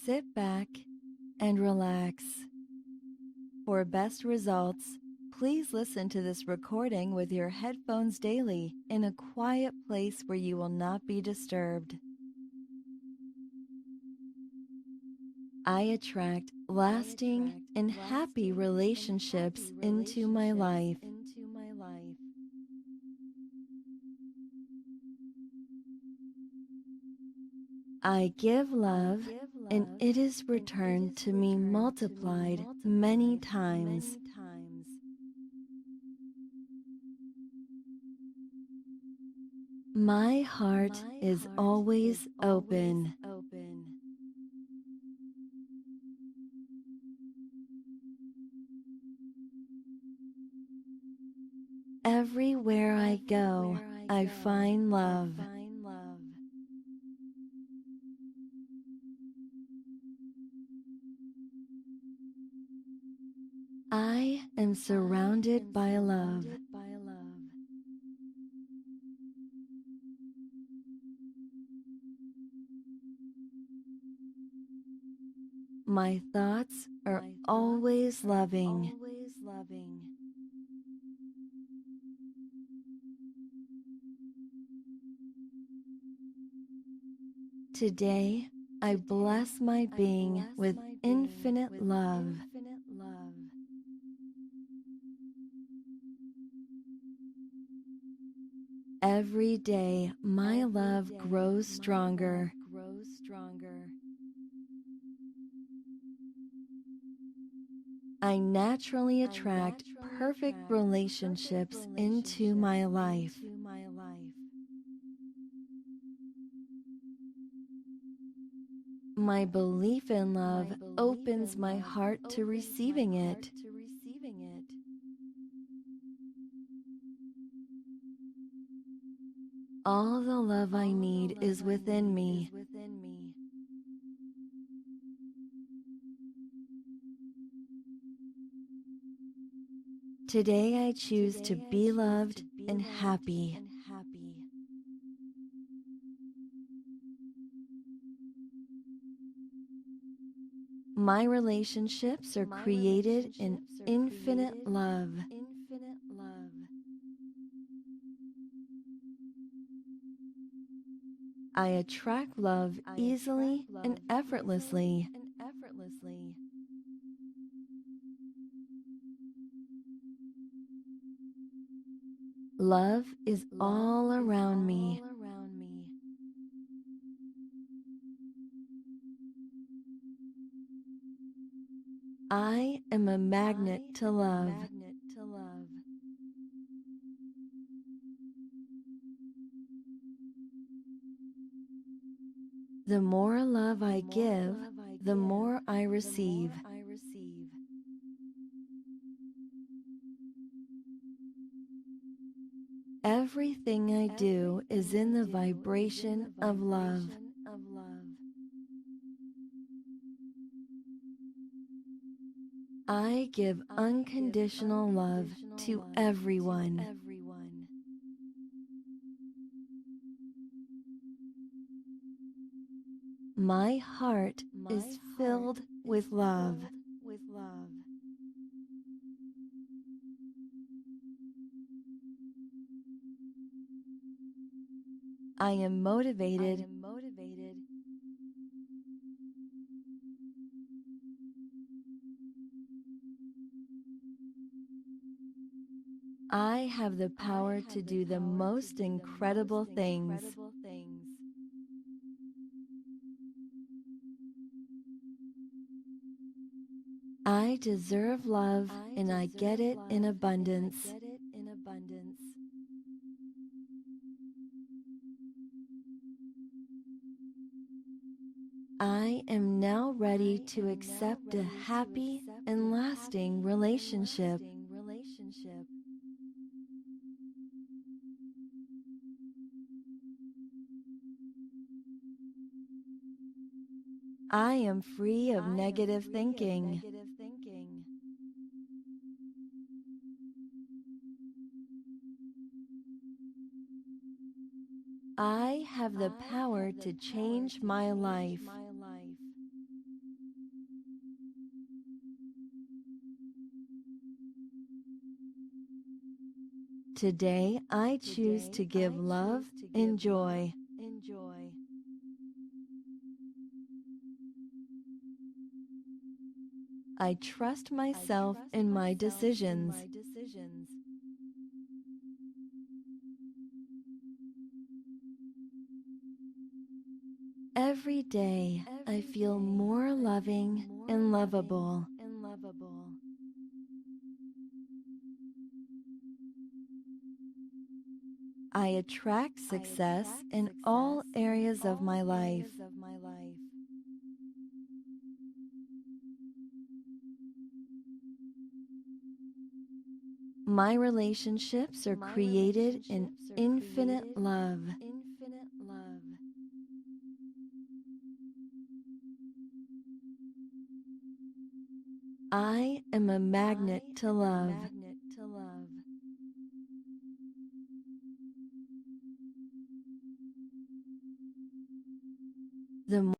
Sit back and relax. For best results, please listen to this recording with your headphones daily in a quiet place where you will not be disturbed. I attract lasting and happy relationships into my life. I give love, and it is returned to me multiplied many times. My heart is always open. Everywhere I go, I find love. I am surrounded by love. My thoughts are always loving. Today, I bless my being with infinite love. Every day, my love grows stronger. I naturally attract perfect relationships into my life. My belief in love opens my heart to receiving it. All the love I need is within me. Today I choose to be loved and happy. My relationships are created in infinite love. I attract love easily and effortlessly. Love is all around me. I am a magnet to love. The more love I give, the more I receive. Everything I do is in the vibration of love. I give unconditional love to everyone. My heart is filled with love. I am motivated. I have the power to do the most incredible things. I deserve love and I get it in abundance. I am now ready to accept a happy and lasting relationship. I am free of negative thinking. I have the power to change my life. Today, I choose to give love and joy. I trust myself in my decisions. Every day, I feel more loving and lovable. I attract success in all areas of my life. My relationships are created in infinite love. I am a magnet to love. The